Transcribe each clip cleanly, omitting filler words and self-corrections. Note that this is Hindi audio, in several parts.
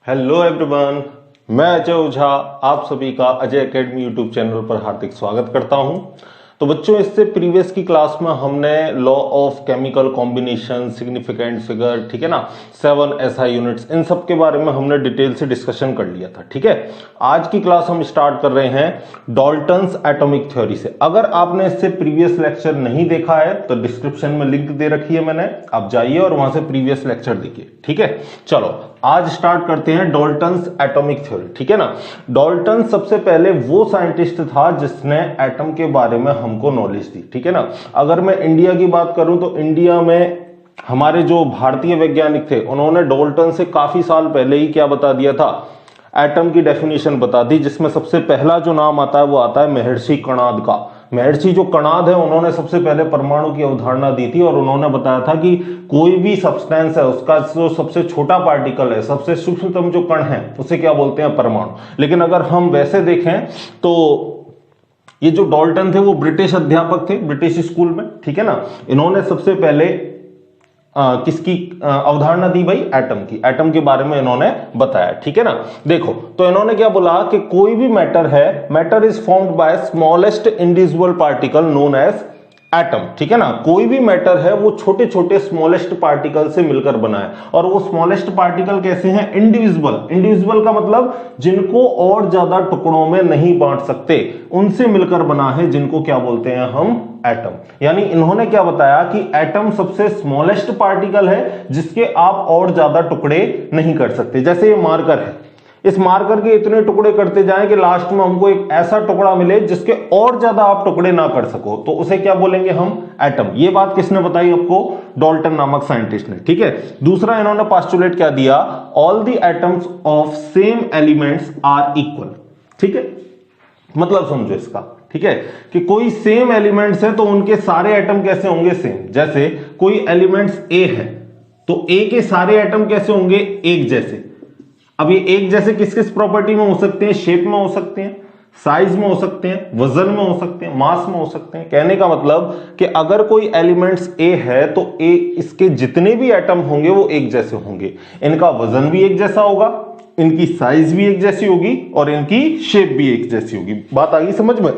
हेलो एवरीवन, मैं अजय ओझा आप सभी का अजय एकेडमी यूट्यूब चैनल पर हार्दिक स्वागत करता हूं। तो बच्चों, इससे प्रीवियस की क्लास में हमने law of chemical combination, significant figure, ठीक है ना, 7 एसआई यूनिट्स, इन सब के बारे में हमने डिटेल से डिस्कशन कर लिया था। ठीक है, आज की क्लास हम स्टार्ट कर रहे हैं डाल्टन्स एटॉमिक थ्योरी से। अगर आपने इससे प्रीवियस लेक्चर नहीं देखा है तो डिस्क्रिप्शन में लिंक दे रखी है मैंने, आप जाइए और वहां से प्रीवियस लेक्चर देखिए। ठीक है, चलो आज स्टार्ट करते हैं डाल्टन्स एटॉमिक थ्योरी। ठीक है ना, डाल्टन सबसे पहले वो साइंटिस्ट था जिसने एटम के बारे में हमको नॉलेज दी। ठीक है ना, अगर मैं इंडिया की बात करूं तो इंडिया में हमारे जो भारतीय वैज्ञानिक थे उन्होंने डाल्टन से काफी साल पहले ही क्या बता दिया था, एटम की डेफिनेशन बता दी, जिसमें सबसे पहला जो नाम आता है वो आता है महर्षि कणाद का। महर्षि जो कणाद है उन्होंने सबसे पहले परमाणु की अवधारणा दी थी और उन्होंने बताया था कि कोई भी सब्सटेंस है उसका जो सबसे छोटा पार्टिकल है, सबसे सूक्ष्मतम जो कण है, उसे क्या बोलते हैं, परमाणु। लेकिन अगर हम वैसे देखें तो ये जो डाल्टन थे वो ब्रिटिश अध्यापक थे, ब्रिटिश स्कूल में। ठीक है ना, इन्होंने सबसे पहले किसकी अवधारणा दी भाई, एटम की। एटम के बारे में इन्होंने बताया। ठीक है ना, देखो तो इन्होंने क्या बोला कि कोई भी मैटर है, matter is formed by smallest individual particle known as atom. ठीक है ना, कोई भी मैटर है वो छोटे छोटे स्मॉलेस्ट पार्टिकल से मिलकर बना है। और वो स्मॉलेस्ट पार्टिकल कैसे हैं, इंडिविजुअल। इंडिविजुअल का मतलब जिनको और ज्यादा टुकड़ों में नहीं बांट सकते, उनसे मिलकर बना है, जिनको क्या बोलते हैं हम, एटम। यानी इन्होंने क्या बताया कि एटम सबसे स्मॉलेस्ट पार्टिकल है जिसके आप और ज्यादा टुकड़े नहीं कर सकते। जैसे ये मार्कर है, इस मार्कर के इतने टुकड़े करते जाएं कि लास्ट में हमको एक ऐसा टुकड़ा मिले जिसके और ज्यादा आप टुकड़े ना कर सको, तो उसे क्या बोलेंगे हम, एटम। ये बात किसने बताई आपको, डाल्टन नामक साइंटिस्ट ने। ठीक है, दूसरा इन्होंने पोस्टुलेट क्या दिया, all the atoms of same elements are equal. ठीक है, मतलब समझो इसका। ठीक है, कि कोई सेम एलिमेंट्स है तो उनके सारे एटम कैसे होंगे, सेम। जैसे कोई एलिमेंट्स ए है तो ए के सारे एटम कैसे होंगे, एक जैसे। अब ये एक जैसे किस किस प्रॉपर्टी में हो सकते हैं, शेप में हो सकते हैं, साइज में हो सकते हैं, वजन में हो सकते हैं, मास में हो सकते हैं। कहने का मतलब कि अगर कोई एलिमेंट्स ए है तो ए, इसके जितने भी एटम होंगे वो एक जैसे होंगे, इनका वजन भी एक जैसा होगा, इनकी साइज भी एक जैसी होगी और इनकी शेप भी एक जैसी होगी। बात आ गई समझ में।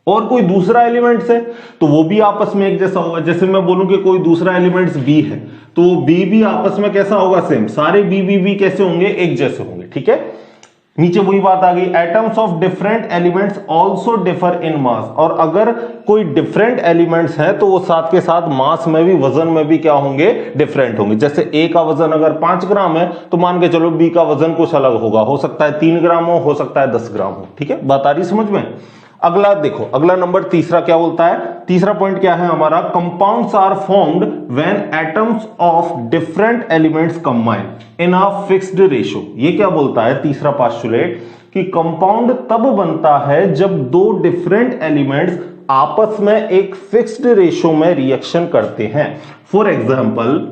और कोई दूसरा एलिमेंट्स है तो वो भी आपस में एक जैसा होगा। जैसे मैं बोलूं कि कोई दूसरा एलिमेंट्स बी है तो बी भी आपस में कैसा होगा, सेम। सारे बी कैसे होंगे, एक जैसे होंगे। ठीक है, नीचे वही बात आ गई, atoms of different elements also differ in mass. और अगर कोई डिफरेंट एलिमेंट्स हैं तो वो साथ के साथ मास में भी, वजन में भी क्या होंगे, डिफरेंट होंगे। जैसे ए का वजन अगर 5 ग्राम है तो मान के चलो बी का वजन कुछ अलग होगा, हो सकता है 3 ग्राम हो सकता है 10 ग्राम हो। ठीक है, बात आ रही समझ में। अगला देखो, अगला नंबर तीसरा क्या बोलता है, तीसरा पॉइंट क्या है हमारा, compounds are formed when atoms of different elements combine in a fixed ratio. ये क्या बोलता है तीसरा पोस्टुलेट, कि कंपाउंड तब बनता है जब दो डिफरेंट एलिमेंट्स आपस में एक फिक्स्ड रेशियो में रिएक्शन करते हैं। फॉर एग्जांपल,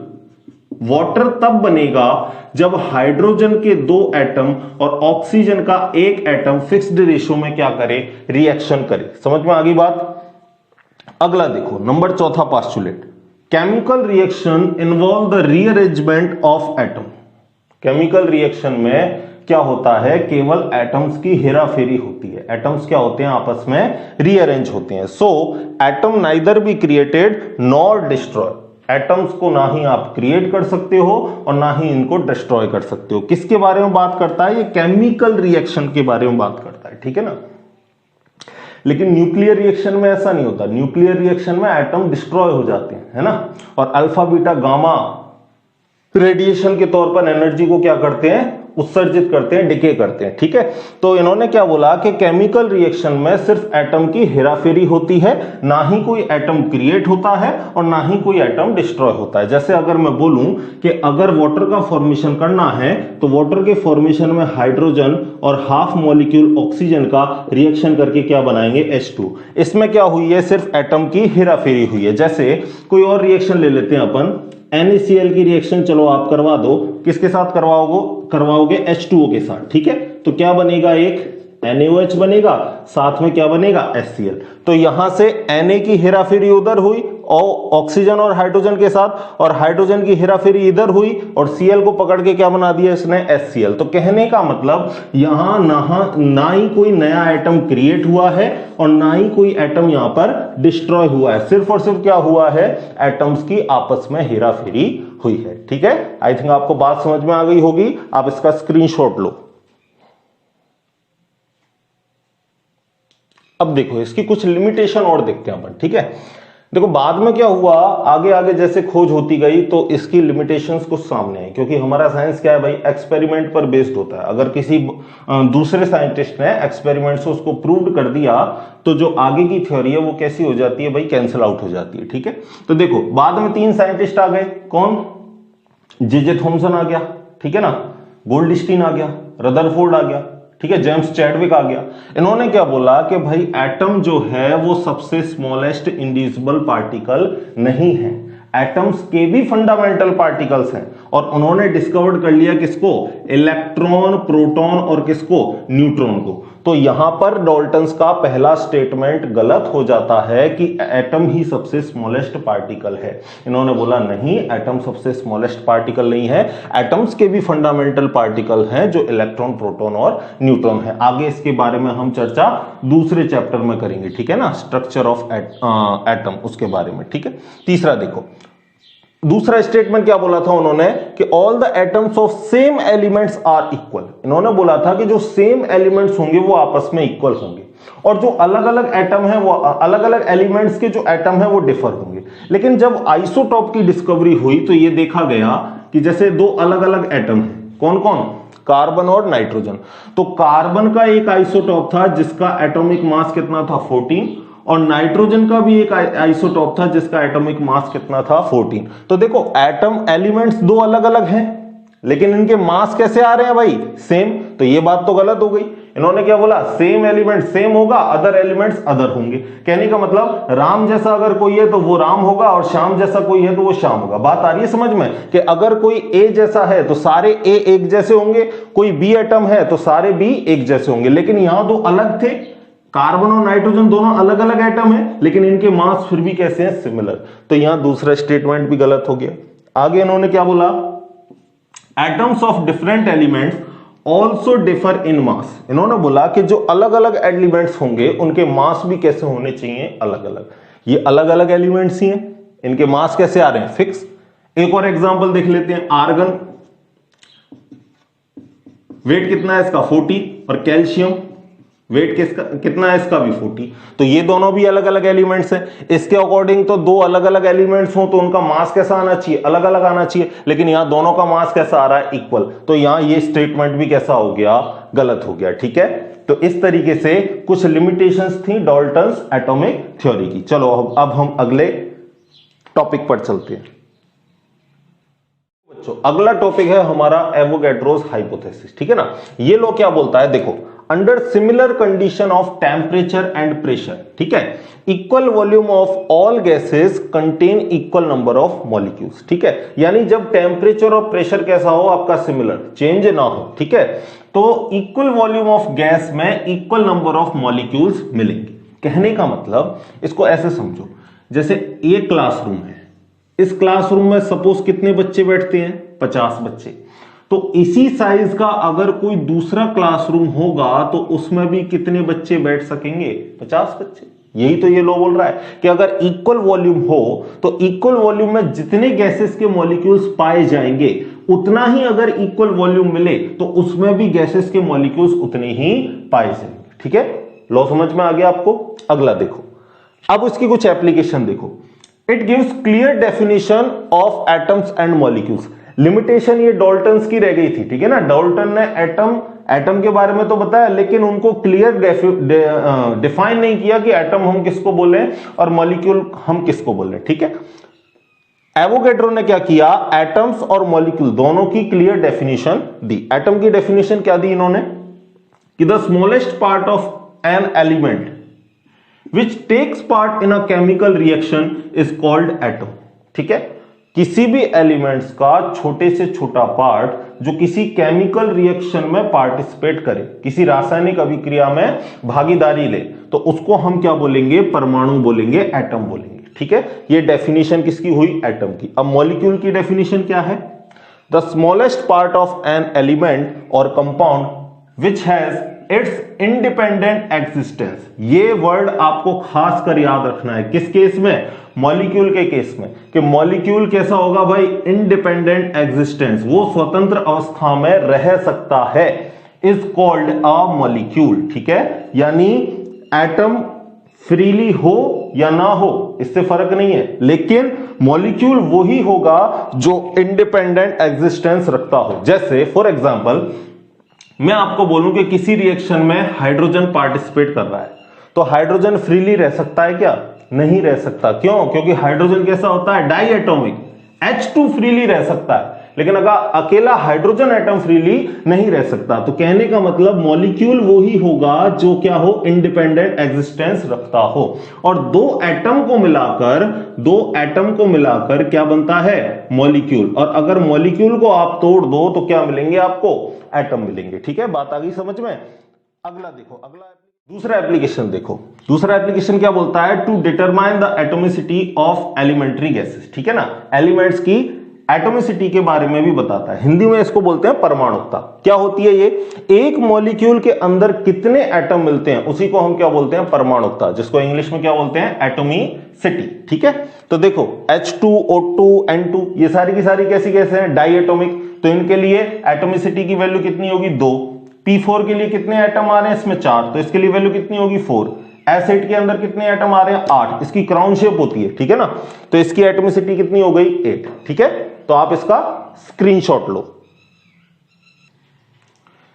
वाटर तब बनेगा जब हाइड्रोजन के 2 एटम और ऑक्सीजन का 1 एटम फिक्स्ड रेशियो में क्या करे, रिएक्शन करे। समझ में आ गई बात। अगला देखो, नंबर चौथा postulate, chemical reaction involve the rearrangement of atom. Chemical reaction में क्या होता है, केवल एटम्स की हेराफेरी होती है। एटम्स क्या होते हैं, आपस में रीअरेंज होते हैं। So atom neither be created nor destroy. Atoms को ना ही आप क्रिएट कर सकते हो और ना ही इनको डिस्ट्रॉय कर सकते हो। किसके बारे में बात करता है, ये केमिकल रिएक्शन के बारे में बात करता है। ठीक है ना, लेकिन न्यूक्लियर रिएक्शन में ऐसा नहीं होता। न्यूक्लियर रिएक्शन में एटम डिस्ट्रॉय हो जाते हैं, है ना, और अल्फा बीटा गामा रेडिएशन के तौर पर एनर्जी को क्या करते हैं, उत्सर्जित करते हैं, डिके करते हैं। ठीक है, तो इन्होंने क्या बोला कि केमिकल रिएक्शन में सिर्फ एटम की हेराफेरी होती है, ना ही कोई एटम क्रिएट होता है और ना ही कोई एटम डिस्ट्रॉय होता है। जैसे अगर मैं बोलूं कि अगर वाटर का फॉर्मेशन करना है तो वाटर के फॉर्मेशन में हाइड्रोजन और हाफ मॉलिक्यूल ऑक्सीजन का रिएक्शन करके क्या बनाएंगे, H2। इसमें क्या हुई है, सिर्फ एटम की हेराफेरी हुई है। जैसे कोई और रिएक्शन ले लेते हैं अपन, NaCl की रिएक्शन चलो आप करवा दो, किसके साथ करवाओगे, H2O के साथ। ठीक है, तो क्या बनेगा, एक NaOH बनेगा, साथ में क्या बनेगा, HCl। तो यहां से Na की हेराफेरी उधर हुई ऑक्सीजन और हाइड्रोजन के साथ, और हाइड्रोजन की हेराफेरी इधर हुई और Cl को पकड़ के क्या बना दिया इसने, HCl। तो कहने का मतलब यहां ना ही कोई नया एटम क्रिएट हुआ है और ना ही कोई एटम यहां पर डिस्ट्रॉय हुआ है, सिर्फ और सिर्फ क्या हुआ है, एटम्स की आपस में हेराफेरी हुई है। ठीक है, आई थिंक आपको बात समझ में आ गई होगी, आप इसका स्क्रीनशॉट लो। अब देखो इसकी कुछ लिमिटेशन और देखते हैं अपन। ठीक है, देखो बाद में क्या हुआ, आगे आगे जैसे खोज होती गई तो इसकी लिमिटेशंस कुछ सामने आई, क्योंकि हमारा साइंस क्या है भाई, एक्सपेरिमेंट पर बेस्ड होता है। अगर किसी दूसरे साइंटिस्ट ने एक्सपेरिमेंट से उसको प्रूव कर दिया तो जो आगे की थ्योरी है वो कैसी हो जाती है भाई, कैंसिल आउट हो जाती है। ठीक है, तो देखो बाद में 3 साइंटिस्ट आ गए, कौन, जे थॉमसन आ गया, ठीक है ना, गोल्डस्टीन आ गया, रदरफोर्ड आ गया, ठीक है, जेम्स चैडविक आ गया। इन्होंने क्या बोला कि भाई एटम जो है वो सबसे स्मॉलेस्ट इंडिविजुअल पार्टिकल नहीं है, एटम्स के भी फंडामेंटल पार्टिकल्स हैं, और उन्होंने डिस्कवर कर लिया किसको, इलेक्ट्रॉन, प्रोटॉन और किसको, न्यूट्रॉन को। तो यहां पर डाल्टन्स का पहला स्टेटमेंट गलत हो जाता है कि एटम ही सबसे स्मॉलेस्ट पार्टिकल है। इन्होंने बोला नहीं, एटम सबसे स्मॉलेस्ट पार्टिकल नहीं है, एटम्स के भी फंडामेंटल पार्टिकल हैं जो इलेक्ट्रॉन, प्रोटॉन और न्यूट्रॉन है। आगे इसके बारे में हम चर्चा दूसरे चैप्टर में करेंगे, ठीक है ना, स्ट्रक्चर ऑफ एटम, उसके बारे में। ठीक है, तीसरा देखो, दूसरा स्टेटमेंट क्या बोला था उन्होंने कि all the atoms of same elements are equal. इन्होंने बोला था कि जो सेम एलिमेंट्स होंगे वो आपस में इक्वल होंगे, और जो अलग अलग एटम है वो अलग अलग एलिमेंट्स के जो एटम है वो डिफर होंगे। लेकिन जब आइसोटॉप की डिस्कवरी हुई तो ये देखा गया कि जैसे 2 अलग अलग एटम है, कौन कौन, कार्बन और नाइट्रोजन। तो कार्बन का एक आइसोटॉप था जिसका एटॉमिक मास कितना था, 14, और नाइट्रोजन का भी एक आइसोटॉप था जिसका एटॉमिक मास कितना था, 14। तो देखो एटम एलिमेंट्स 2 अलग अलग हैं, लेकिन इनके मास कैसे आ रहे हैं भाई, सेम। तो ये बात तो गलत हो गई। इन्होंने क्या बोला, सेम एलिमेंट सेम होगा, अदर एलिमेंट्स अदर होंगे। कहने का मतलब राम जैसा अगर कोई है तो वो राम होगा, और श्याम जैसा कोई है तो वो श्याम होगा। बात आ रही है समझ में, कि अगर कोई ए जैसा है तो सारे ए एक जैसे होंगे, कोई बी एटम है तो सारे बी एक जैसे होंगे। लेकिन यहां 2 अलग थे, कार्बन और नाइट्रोजन दोनों अलग अलग एटम है, लेकिन इनके मास फिर भी कैसे हैं, सिमिलर। तो यहां दूसरा स्टेटमेंट भी गलत हो गया। आगे इन्होंने क्या बोला, atoms of different elements also differ in mass. इन्होंने बोला कि जो अलग अलग एलिमेंट्स होंगे उनके मास भी कैसे होने चाहिए, अलग अलग। ये अलग अलग एलिमेंट्स ही हैं, इनके मास कैसे आ रहे हैं, फिक्स। एक और एग्जांपल देख लेते हैं, आर्गन वेट कितना है इसका, 40, और कैल्शियम वेट कितना है इसका भी 40। तो ये दोनों भी अलग अलग एलिमेंट्स हैं। इसके अकॉर्डिंग तो 2 अलग अलग एलिमेंट्स हो तो उनका मास कैसा आना चाहिए, अलग अलग आना चाहिए, लेकिन यहां दोनों का मास कैसा आ रहा है, इक्वल। तो यहां ये स्टेटमेंट भी कैसा हो गया, गलत हो गया। ठीक है, तो इस तरीके से कुछ लिमिटेशंस थी डाल्टन्स एटॉमिक थ्योरी की। चलो अब हम अगले टॉपिक पर चलते हैं। बच्चों अगला टॉपिक है हमारा एवोगैड्रोस हाइपोथेसिस। ठीक है ना, ये लो क्या बोलता है, देखो under similar condition of temperature and pressure, ठीक है, equal volume of all gases contain equal number of molecules. ठीक है, यानी जब टेम्परेचर और प्रेशर कैसा हो आपका, सिमिलर, चेंज ना हो। ठीक है, तो इक्वल वॉल्यूम ऑफ गैस में इक्वल नंबर ऑफ मॉलिक्यूल्स मिलेंगे। कहने का मतलब इसको ऐसे समझो, जैसे ये क्लासरूम है, इस क्लासरूम में सपोज कितने बच्चे बैठते हैं, 50 बच्चे। तो इसी साइज का अगर कोई दूसरा क्लासरूम होगा तो उसमें भी कितने बच्चे बैठ सकेंगे, 50 बच्चे। यही तो ये लॉ बोल रहा है कि अगर इक्वल वॉल्यूम हो तो इक्वल वॉल्यूम में जितने गैसेस के मॉलिक्यूल्स पाए जाएंगे उतना ही अगर इक्वल वॉल्यूम मिले तो उसमें भी गैसेस के मॉलिक्यूल्स उतने ही पाए जाएंगे। ठीक है, लॉ समझ में आ गया आपको। अगला देखो, अब इसकी कुछ एप्लीकेशन देखो। It gives clear definition of atoms and molecules. Limitation ये डाल्टन्स की रह गई थी, ठीक है ना। डाल्टन ने एटम के बारे में तो बताया, लेकिन उनको क्लियर डिफाइन नहीं किया कि एटम हम किसको बोले और मॉलिक्यूल हम किसको बोले। ठीक है, एवोगैड्रो ने क्या किया, एटम्स और मॉलिक्यूल दोनों की क्लियर डेफिनेशन दी। एटम की डेफिनेशन क्या दी इन्होंने, कि the smallest part of an element which takes part in a chemical reaction is called atom. ठीक है, किसी भी एलिमेंट्स का छोटे से छोटा पार्ट जो किसी केमिकल रिएक्शन में पार्टिसिपेट करे, किसी रासायनिक अभिक्रिया में भागीदारी ले, तो उसको हम क्या बोलेंगे, परमाणु बोलेंगे, एटम बोलेंगे। ठीक है, ये डेफिनेशन किसकी हुई, एटम की। अब मॉलिक्यूल की डेफिनेशन क्या है, the smallest part of an element और compound which has its independent existence. ये वर्ड आपको खास कर याद रखना है, किस केस में, मॉलिक्यूल के केस में, कि मॉलिक्यूल कैसा होगा भाई, इंडिपेंडेंट एग्जिस्टेंस, वो स्वतंत्र अवस्था में रह सकता है, इज कॉल्ड अ मॉलिक्यूल। ठीक है, यानी एटम फ्रीली हो या ना हो इससे फर्क नहीं है, लेकिन मॉलिक्यूल वही होगा जो इंडिपेंडेंट एग्जिस्टेंस रखता हो। जैसे फॉर एग्जांपल मैं आपको बोलूं कि किसी रिएक्शन में हाइड्रोजन पार्टिसिपेट कर रहा है, तो हाइड्रोजन फ्रीली रह सकता है क्या, नहीं रह सकता। क्यों, क्योंकि हाइड्रोजन कैसा होता है, डाई एटॉमिक, H2 फ्रीली रह सकता है, लेकिन अगर अकेला हाइड्रोजन एटम फ्रीली नहीं रह सकता। तो कहने का मतलब मॉलिक्यूल वो ही होगा जो क्या हो, इंडिपेंडेंट एग्जिस्टेंस रखता हो। और दो एटम को मिलाकर क्या बनता है, मॉलिक्यूल। और अगर मॉलिक्यूल को आप तोड़ दो तो क्या मिलेंगे आपको, एटम मिलेंगे। ठीक है, बात आ गई समझ में। अगला देखो, दूसरा एप्लीकेशन देखो। दूसरा एप्लीकेशन क्या बोलता है, to determine the atomicity of elementary gases. ठीक है ना, एलिमेंट्स की एटोमिसिटी के बारे में भी बताता है। हिंदी में इसको बोलते हैं परमाणुकता। क्या होती है ये, एक मॉलिक्यूल के अंदर कितने एटम मिलते हैं उसी को हम क्या बोलते हैं, परमाणुकता, जिसको इंग्लिश में क्या बोलते हैं, एटोमिसिटी। ठीक है, तो देखो H2, O2, N2 ये सारी की सारी कैसी कैसे हैं, डाई एटॉमिक, तो इनके लिए एटोमिसिटी की वैल्यू कितनी होगी, 2। P4 के लिए कितने एटम आ रहे हैं, इसमें 4, तो इसके लिए वैल्यू कितनी होगी, 4। एसिड के अंदर कितने एटम आ रहे हैं, 8, इसकी क्राउन शेप होती है। ठीक है ना, तो इसकी एटोमिसिटी कितनी हो गई, 8। ठीक है, तो आप इसका स्क्रीनशॉट लो।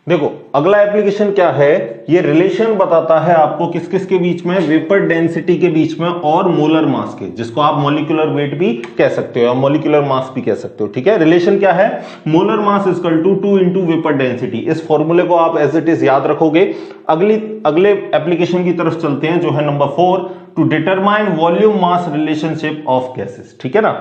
देखो अगला एप्लीकेशन क्या है, ये रिलेशन बताता है आपको किस किस के बीच में, वेपर डेंसिटी के बीच में और मोलर मास के, जिसको आप मॉलिक्यूलर वेट भी कह सकते हो या मॉलिक्यूलर मास भी कह सकते हो। ठीक है, रिलेशन क्या है, molar mass equal to 2 into vapour density. इस फॉर्मूले को आप एज इट इज याद रखोगे। अगले एप्लीकेशन की तरफ चलते हैं, जो है number 4, to determine volume mass relationship of gases. ठीक है ना,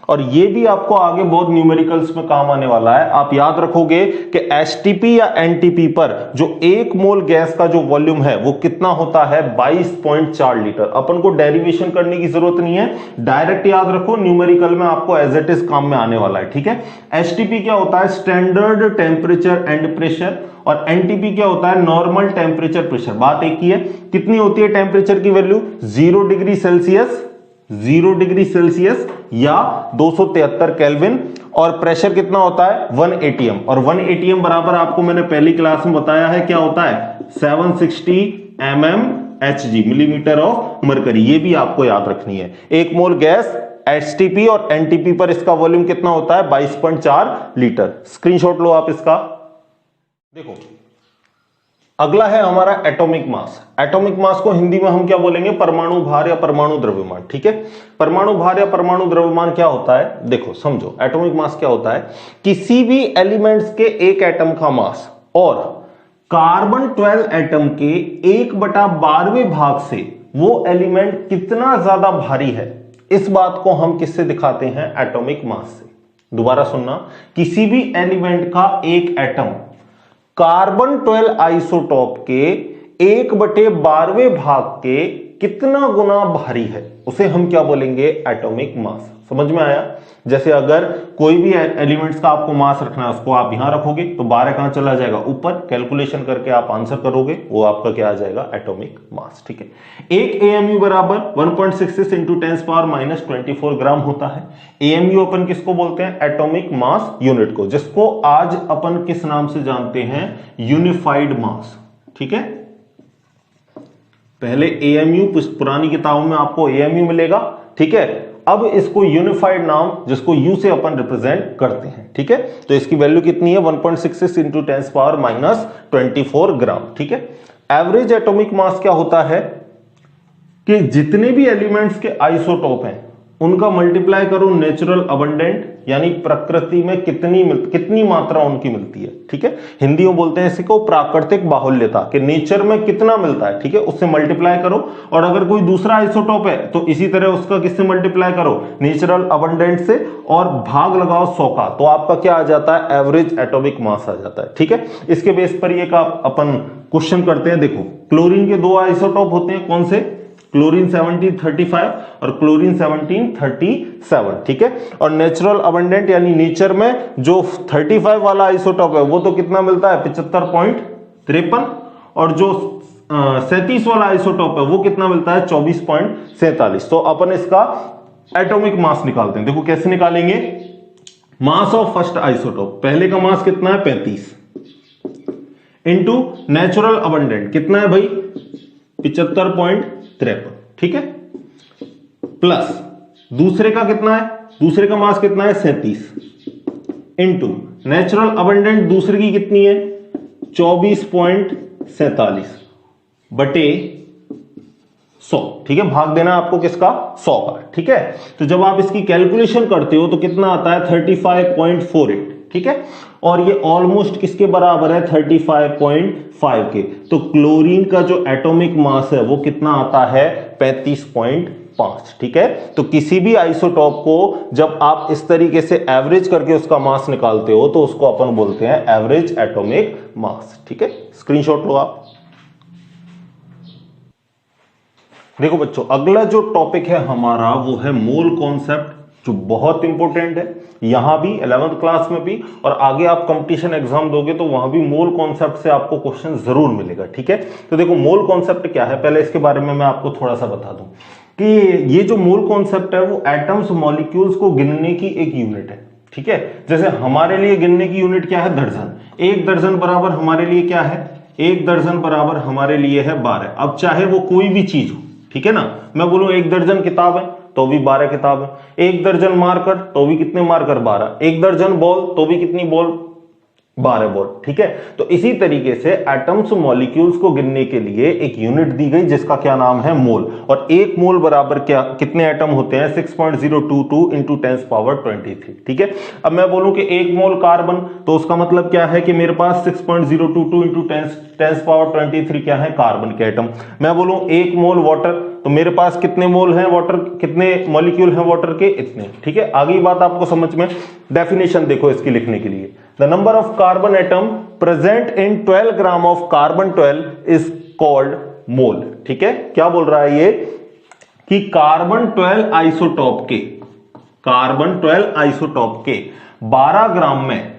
और ये भी आपको आगे बहुत न्यूमेरिकल्स में काम आने वाला है। आप याद रखोगे कि एसटीपी या एनटीपी पर जो 1 मोल गैस का जो वॉल्यूम है वो कितना होता है, 22.4 लीटर। अपन को डेरिवेशन करने की जरूरत नहीं है, डायरेक्ट याद रखो, न्यूमेरिकल में आपको एज इट इज काम में आने वाला है। ठीक है, एसटीपी क्या होता है, स्टैंडर्ड टेम्परेचर एंड प्रेशर, और एनटीपी क्या होता है, नॉर्मल टेम्परेचर प्रेशर। बात एक ही है, कितनी होती है टेम्परेचर की वैल्यू, 0 डिग्री सेल्सियस या 273 केल्विन, और प्रेशर कितना होता है, 1 atm, और 1 atm बराबर आपको मैंने पहली क्लास में बताया है क्या होता है, 760 mmHg, मिलीमीटर ऑफ मरकरी। ये भी आपको याद रखनी है। 1 मोल गैस एसटीपी और एनटीपी पर इसका वॉल्यूम कितना होता है, 22.4 लीटर। स्क्रीनशॉट लो आप इसका। देखो अगला है हमारा एटॉमिक मास। एटॉमिक मास को हिंदी में हम क्या बोलेंगे, परमाणु भार या परमाणु द्रव्यमान। ठीक है, परमाणु भार या परमाणु द्रव्यमान क्या होता है, देखो समझो, एटॉमिक मास क्या होता है, किसी भी एलिमेंट्स के एक एटम का मास और कार्बन 12 एटम के 1/12वें भाग से वो एलिमेंट कितना ज्यादा भारी है, इस बात को हम किससे दिखाते हैं, एटॉमिक मास से। दोबारा सुनना, किसी भी एलिमेंट का एक एटम कार्बन 12 आइसोटोप के 1/12वें भाग के कितना गुना भारी है, उसे हम क्या बोलेंगे, एटॉमिक मास। समझ में आया। जैसे अगर कोई भी एलिमेंट्स का आपको मास रखना है, उसको आप यहां रखोगे तो 12 कहां चला जाएगा, ऊपर। कैलकुलेशन करके आप आंसर करोगे, वो आपका क्या आ जाएगा, एटॉमिक मास। ठीक है, एक एएमयू बराबर 1.66 इंटू 10⁻⁻24 ग्राम होता है। एएमयू अपन किसको बोलते हैं, एटॉमिक मास यूनिट को, जिसको आज अपन किस नाम से जानते हैं, यूनिफाइड मास। ठीक है, पहले एएमयू, पुरानी किताबों में आपको एएमयू मिलेगा। ठीक है, अब इसको यूनिफाइड नाम, जिसको यू से अपन रिप्रेजेंट करते हैं। ठीक है, तो इसकी वैल्यू कितनी है, 1.66 इंटू 10⁻⁻24 ग्राम। ठीक है, एवरेज एटॉमिक मास क्या होता है कि जितने भी एलिमेंट्स के आइसोटोप हैं उनका मल्टीप्लाई करो नेचुरल अबंडेंट, यानी प्रकृति में कितनी मात्रा उनकी मिलती है। ठीक है, हिंदी में बोलते हैं इसी को प्राकृतिक बाहुल्यता, कि नेचर में कितना मिलता है। ठीक है, उससे मल्टीप्लाई करो, और अगर कोई दूसरा आइसोटोप है तो इसी तरह उसका किससे मल्टीप्लाई करो, नेचुरल अबंडेंट से, और भाग लगाओ 100 का, तो आपका क्या आ जाता है, एवरेज एटॉमिक मास आ जाता है। ठीक है, इसके बेस पर ये का अपन क्वेश्चन करते हैं। देखो क्लोरीन के 2 आइसोटोप होते हैं, कौन से, क्लोरीन 17 35 और क्लोरीन 17 37, ठीक है। और नेचुरल अबंडेंट यानी नेचर में जो 35 वाला आइसोटॉप है वो तो कितना मिलता है 75.53, और जो 37 वाला आइसोटॉप है वो कितना मिलता है 24.47। तो अपन इसका एटॉमिक मास निकालते हैं। देखो कैसे निकालेंगे, मास ऑफ फर्स्ट आइसोटॉप, पहले का मास कितना है 35 इंटू नेचुरल अबंडेंट कितना है भाई 75.53, ठीक है, प्लस दूसरे का कितना है, दूसरे का मास कितना है 37 इंटू नेचुरल अबंडेंट दूसरे की कितनी है 24.47 बटे 100, ठीक है। भाग देना आपको किसका 100 का, ठीक है। तो जब आप इसकी कैलकुलेशन करते हो तो कितना आता है 35.48, ठीक है। और ये ऑलमोस्ट किसके बराबर है 35.5 के। तो क्लोरीन का जो एटॉमिक मास है वो कितना आता है 35.5, ठीक है। तो किसी भी आइसोटॉप को जब आप इस तरीके से एवरेज करके उसका मास निकालते हो तो उसको अपन बोलते हैं एवरेज एटॉमिक मास, ठीक है। स्क्रीनशॉट लो आप। देखो बच्चों, अगला जो टॉपिक है हमारा वो है मोल कॉन्सेप्ट, जो बहुत इंपॉर्टेंट है यहां भी 11th क्लास में भी, और आगे आप कंपटीशन एग्जाम दोगे तो वहां भी मोल कॉन्सेप्ट से आपको क्वेश्चन जरूर मिलेगा, ठीक है। तो देखो मोल कॉन्सेप्ट क्या है, पहले इसके बारे में मैं आपको थोड़ा सा बता दूं कि ये जो मोल कॉन्सेप्ट है वो एटम्स मॉलिक्यूल्स को गिनने की एक यूनिट है, ठीक है। जैसे हमारे लिए गिनने की यूनिट क्या है दर्जन, एक दर्जन बराबर हमारे लिए क्या है, एक दर्जन बराबर हमारे लिए है 12। अब चाहे वो कोई भी चीज हो, ठीक है ना, मैं बोलूं 1 दर्जन किताब है तो भी 12 किताब है, 1 दर्जन मार्कर तो भी कितने मार्कर 12, 1 दर्जन बॉल तो भी कितनी बॉल 12 बॉल, ठीक है। तो इसी तरीके से एटम्स मॉलिक्यूल्स को गिनने के लिए एक यूनिट दी गई जिसका क्या नाम है मोल, और एक मोल बराबर क्या कितने एटम होते हैं 6.022 इंटू 10⁻23, ठीक है। अब मैं बोलूं कि एक मोल कार्बन, तो उसका मतलब क्या है कि मेरे पास 6.022 इंटू 10⁻23 क्या है कार्बन के एटम। मैं बोलूं एक मोल वाटर, तो मेरे पास कितने मोल हैं वाटर, कितने मॉलिक्यूल हैं वाटर के, इतने, ठीक है। आगे बात आपको समझ में, डेफिनेशन देखो इसकी लिखने के लिए, the number of carbon atom present in 12 gram of carbon 12 is called mole, ठीक है। क्या बोल रहा है ये कि कार्बन 12 आइसोटॉप के, कार्बन 12 आइसोटॉप के 12 ग्राम में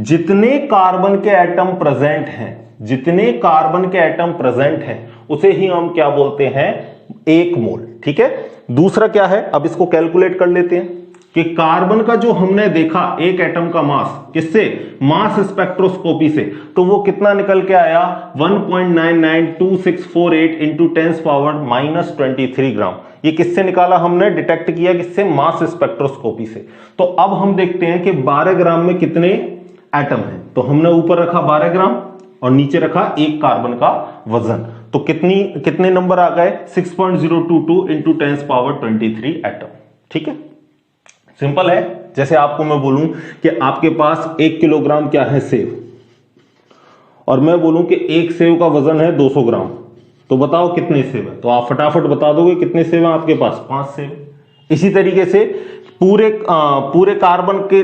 जितने कार्बन के एटम प्रेजेंट हैं, जितने कार्बन के एटम प्रेजेंट हैं उसे ही हम क्या बोलते हैं एक मोल, ठीक है। दूसरा क्या है, अब इसको कैलकुलेट कर लेते हैं कि कार्बन का जो हमने देखा एक एटम का मास, किससे, मास स्पेक्ट्रोस्कोपी से, तो वो कितना निकल के आया 1.992648 इंटू 10⁻⁻23 ग्राम। ये किससे निकाला हमने, डिटेक्ट किया किससे, मास स्पेक्ट्रोस्कोपी से। तो अब हम देखते हैं कि 12 ग्राम में कितने एटम है, तो हमने ऊपर रखा 12 ग्राम और नीचे रखा एक कार्बन का वजन, तो कितने नंबर आ गए 6.022 इंटू 10⁻23 एटम, ठीक है। सिंपल है। जैसे आपको मैं बोलूं कि आपके पास 1 किलोग्राम क्या है सेव, और मैं बोलूं कि एक सेव का वजन है 200 ग्राम, तो बताओ कितने सेव है, तो आप फटाफट बता दोगे कितने सेव हैं आपके पास, 5 सेव। इसी तरीके से पूरे कार्बन के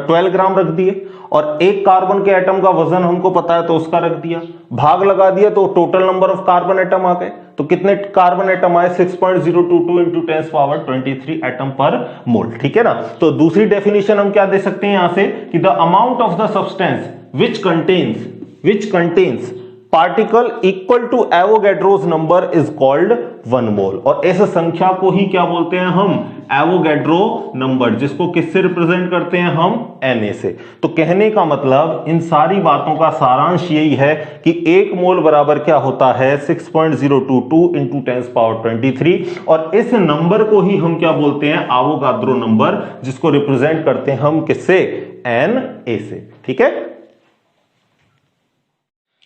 12 ग्राम रख दिए, और एक कार्बन के एटम का वजन हमको पता है तो उसका रख दिया, भाग लगा दिया, तो total number of carbon atom आ गए। तो कितने कार्बन एटम आए 6.022 इंटू 10⁻23 एटम पर मोल, ठीक है ना। तो दूसरी डेफिनेशन हम क्या दे सकते हैं यहां से कि the amount of the substance which contains particle equal to Avogadro's number is called 1 mole, और इस संख्या को ही क्या बोलते हैं हम, एवोगैड्रो नंबर, जिसको किससे रिप्रेजेंट करते हैं हम, Na से। तो कहने का मतलब इन सारी बातों का सारांश यही है कि एक मोल बराबर क्या होता है 6.022 इंटू 10⁻23, और इस नंबर को ही हम क्या बोलते हैं, एवोगैड्रो नंबर, जिसको रिप्रेजेंट करते हैं हम किससे, Na से, ठीक है।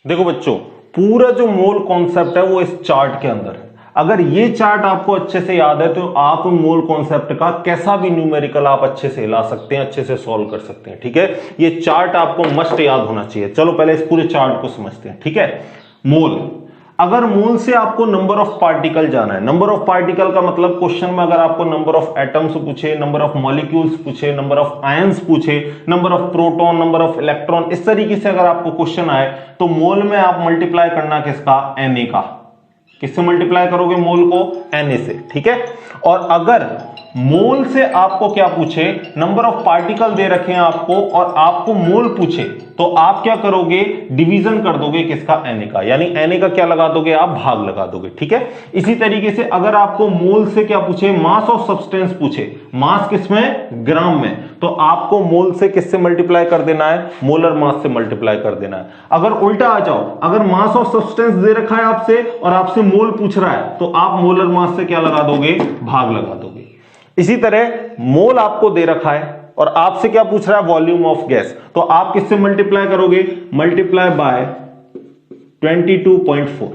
देखो बच्चों, पूरा जो मोल कॉन्सेप्ट है वो इस चार्ट के अंदर है। अगर ये चार्ट आपको अच्छे से याद है तो आप मोल कॉन्सेप्ट का कैसा भी न्यूमेरिकल आप अच्छे से ला सकते हैं, अच्छे से सॉल्व कर सकते हैं, ठीक है। ये चार्ट आपको मस्ट याद होना चाहिए। चलो पहले इस पूरे चार्ट को समझते हैं, ठीक है। मोल, अगर मोल से आपको नंबर ऑफ पार्टिकल जाना है, नंबर ऑफ पार्टिकल का मतलब क्वेश्चन में अगर आपको नंबर ऑफ एटम्स पूछे, नंबर ऑफ मॉलिक्यूल्स पूछे, नंबर ऑफ आयंस पूछे, number of proton, number of electron, इस तरीके से अगर आपको क्वेश्चन आए तो मोल में आप मल्टीप्लाई करना किसका, Na का, किससे मल्टीप्लाई करोगे मोल को? Na से, ठीक है। और अगर मोल से आपको क्या पूछे, नंबर ऑफ पार्टिकल दे रखे हैं आपको और आपको मोल पूछे, तो आप क्या करोगे? डिवीजन कर दोगे किसका? Na का, यानी Na का क्या लगा दोगे आप? भाग लगा दोगे, ठीक है। इसी तरीके से अगर आपको मोल से क्या पूछे? मास ऑफ सब्सटेंस पूछे, मास किसमें? ग्राम में, तो आपको मोल से किससे मल्टीप्लाई कर देना है? मोलर मास से मल्टीप्लाई कर देना है। अगर उल्टा आ जाओ, अगर मास ऑफ सब्सटेंस दे रखा है आपसे और आपसे मोल पूछ रहा है, तो आप मोलर मास से क्या लगा दोगे? भाग लगा दोगे। इसी तरह मोल आपको दे रखा है और आपसे क्या पूछ रहा है? वॉल्यूम ऑफ गैस, तो आप किससे मल्टीप्लाई करोगे? Multiply by 22.4।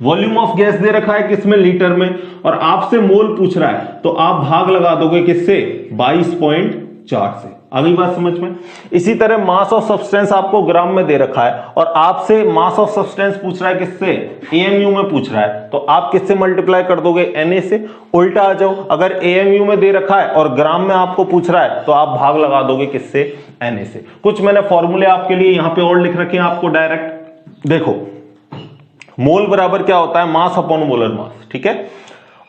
Volume of gas दे रखा है किसमें? लीटर में, और आपसे मोल पूछ रहा है, तो आप भाग लगा दोगे किससे? 22.4 से। आ गई बात समझ में? इसी तरह मास ऑफ सब्सटेंस आपको ग्राम में दे रखा है और आपसे मास ऑफ सब्सटेंस पूछ रहा है किससे? AMU में पूछ रहा है, तो आप किससे मल्टीप्लाई कर दोगे? Na से। उल्टा आ जाओ, अगर AMU में दे रखा है और ग्राम में आपको पूछ रहा है, तो आप भाग लगा दोगे किससे? Na से। कुछ मैंने फॉर्मूले आपके लिए यहां पे और लिख रखे हैं आपको डायरेक्ट। देखो, मोल बराबर क्या होता है? मास अपॉन मोलर मास, ठीक है।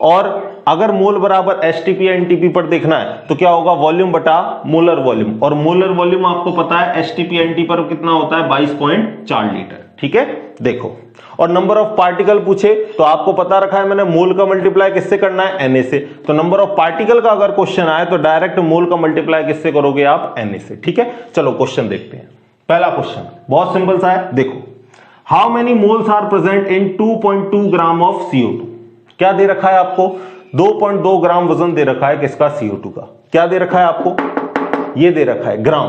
और अगर मोल बराबर STP NTP पर देखना है तो क्या होगा? वॉल्यूम बटा मोलर वॉल्यूम, और मोलर वॉल्यूम आपको पता है STP NT पर कितना होता है? 22.4 लीटर, ठीक है। देखो, और नंबर ऑफ पार्टिकल पूछे तो आपको पता रखा है मैंने, मोल का मल्टीप्लाई किससे करना है? Na से। तो नंबर ऑफ पार्टिकल का अगर क्वेश्चन आए तो डायरेक्ट मोल का मल्टीप्लाई किससे करोगे आप? Na से, ठीक है। चलो क्वेश्चन देखते हैं। पहला क्वेश्चन बहुत सिंपल सा है, देखो, how many moles are present in 2.2 gram of CO2? क्या दे रखा है आपको? 2.2 ग्राम वजन दे रखा है किसका? CO2 का। क्या दे रखा है आपको? ये दे रखा है ग्राम।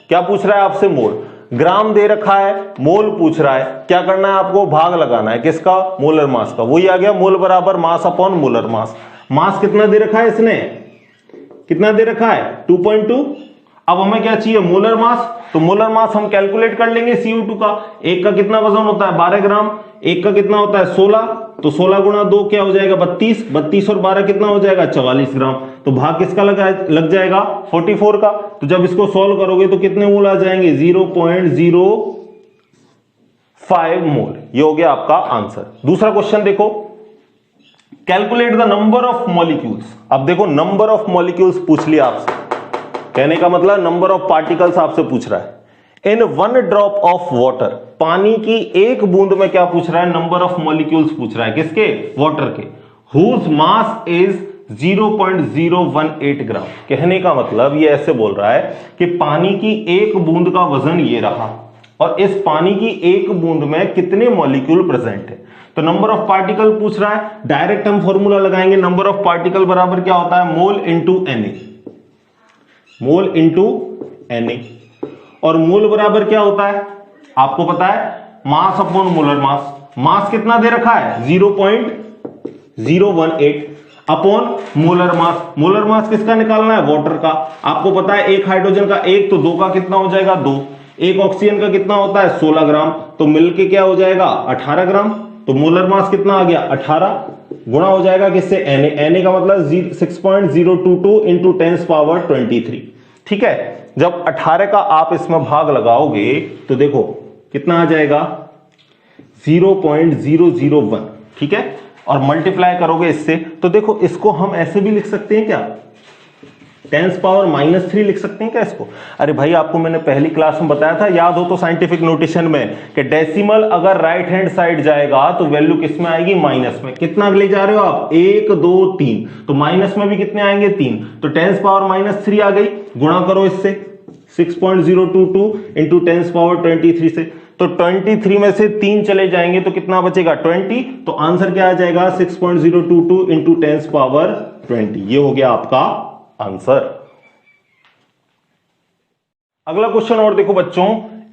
क्या पूछ रहा है आपसे? मोल। ग्राम दे रखा है, मोल पूछ रहा है, क्या करना है आपको? भाग लगाना है किसका? मोलर मास का। वही आ गया, मोल बराबर मास अपॉन मोलर मास। मास कितना दे रखा है इसने? कितना दे रखा है? 2.2। अब हमें क्या चाहिए? Molar mass. तो मोलर मास हम कैलकुलेट कर लेंगे CO2 का। एक का कितना वजन होता है? 12 ग्राम। एक का कितना होता है? 16। तो 16 गुणा 2 क्या हो जाएगा? 32। 32 और 12 कितना हो जाएगा? 44 ग्राम। तो भाग किसका लग जाएगा? 44 का। तो जब इसको सॉल्व करोगे तो कितने मोल आ जाएंगे? 0.05 मोल। ये हो गया आपका आंसर। दूसरा क्वेश्चन देखो, calculate the number of molecules. अब देखो, नंबर ऑफ मॉलिक्यूल्स पूछ लिया आपसे, कहने का मतलब नंबर ऑफ पार्टिकल्स आपसे पूछ रहा है। इन 1 ड्रॉप ऑफ वाटर, पानी की एक बूंद में क्या पूछ रहा है? नंबर ऑफ मॉलिक्यूल्स पूछ रहा है। किसके? वाटर के। हुज मास इज 0.018 ग्राम। कहने का मतलब ये ऐसे बोल रहा है कि पानी की एक बूंद का वजन ये रहा और इस पानी की एक बूंद में कितने मॉलिक्यूल प्रेजेंट है। तो नंबर ऑफ पार्टिकल पूछ रहा है, डायरेक्ट हम फॉर्मूला लगाएंगे। नंबर ऑफ पार्टिकल बराबर क्या होता है? Mole into Na। Mole into Na। और मोल बराबर क्या होता है? आपको पता है, मास अपॉन मोलर मास। मास कितना दे रखा है? 0.018 upon molar mass. Molar mass किसका निकालना है? वाटर का। आपको पता है एक हाइड्रोजन का एक, तो 2 का कितना हो जाएगा? 2। एक ऑक्सीजन का कितना होता है? 16 ग्राम। तो मिलके क्या हो जाएगा? 18 ग्राम। तो मोलर मास कितना आ गया? 18 गुणा हो जाएगा किससे? Na का मतलब 6.022 इंटू 10⁻23। ठीक है। जब 18 का आप इसमें भाग लगाओगे तो देखो कितना आ जाएगा? 0.001। ठीक है। और मल्टीप्लाई करोगे इससे, तो देखो इसको हम ऐसे भी लिख सकते हैं क्या? 10⁻³ लिख सकते हैं क्या इसको? अरे भाई, आपको मैंने पहली क्लास में बताया था, याद हो तो, साइंटिफिक नोटेशन में, कि डेसिमल अगर राइट हैंड साइड जाएगा तो वैल्यू किस में आएगी? माइनस में। कितना ले जा रहे हो आप? 1 2 3, तो माइनस में भी कितने आएंगे? 3। तो 10⁻³ आ गई। गुणा करो इससे 6.022 इंटू 10⁻23 से, तो 23 में से 3 चले जाएंगे तो कितना बचेगा? 20। तो आंसर क्या आ जाएगा? 6.022 इंटू 10⁻20। ये हो गया आपका आंसर। अगला क्वेश्चन और देखो बच्चों,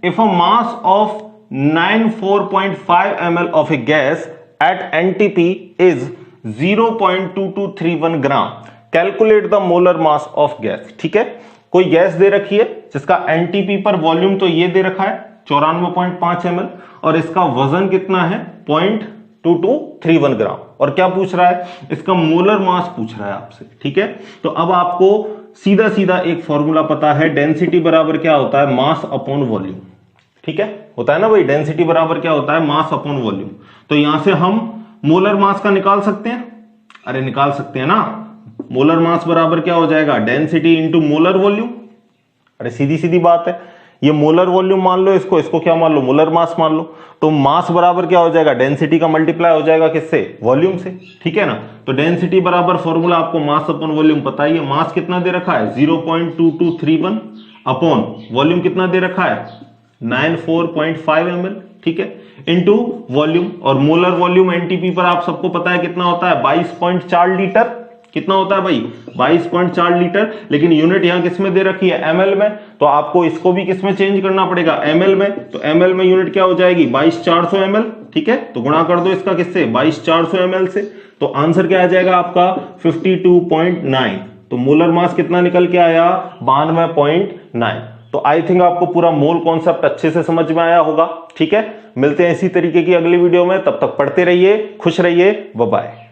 if a mass of 94.5 ml of A gas at NTP is 0.2231 gram, calculate the molar mass of gas. ठीक है, कोई गैस दे रखी है जिसका NTP पर वॉल्यूम तो ये दे रखा है 94.5 ml और इसका वजन कितना है? 0.2231 ग्राम। और क्या पूछ रहा है? इसका मोलर मास पूछ रहा है आपसे। ठीक है, तो अब आपको सीधा सीधा एक फॉर्मूला पता है, डेंसिटी बराबर क्या होता है? Mass upon volume. ठीक है, होता है ना भाई, डेंसिटी बराबर क्या होता है? Mass upon volume. तो यहां से हम मोलर मास का निकाल सकते हैं? अरे निकाल सकते हैं ना। मोलर मास बराबर क्या हो जाएगा? Density into molar volume. अरे सीधी सीधी बात है, ये मोलर वॉल्यूम मान लो, इसको क्या मान लो? मोलर मास मान लो। तो मास बराबर क्या हो जाएगा? डेंसिटी का मल्टीप्लाई हो जाएगा किससे? वॉल्यूम से, ठीक है ना। तो डेंसिटी बराबर फॉर्मूला आपको मास अपॉन वॉल्यूम पता ही है। मास कितना दे रखा है? 0.2231 अपॉन वॉल्यूम कितना दे रखा है? 94.5 ml, ठीक है, इंटू वॉल्यूम। और मोलर वॉल्यूम एनटीपी पर आप सबको पता है कितना होता है? 22.4 लीटर। कितना होता है भाई? 22.4 लीटर। लेकिन यूनिट यहां किस में दे रखी है? एमएल में। तो आपको इसको भी किस में चेंज करना पड़ेगा? एमएल में। तो एमएल में यूनिट क्या हो जाएगी? 22400 ml, ठीक है। तो गुणा कर दो इसका किससे? 22400 ml से। तो आंसर क्या आ जाएगा आपका? 52.9। तो मोलर मास कितना निकल के आया? 92.9। तो आई थिंक आपको पूरा मोल कॉन्सेप्ट अच्छे से समझ में आया होगा, ठीक है। मिलते हैं इसी तरीके की अगली वीडियो में, तब तक पढ़ते रहिए, खुश रहिए, बाय बाय।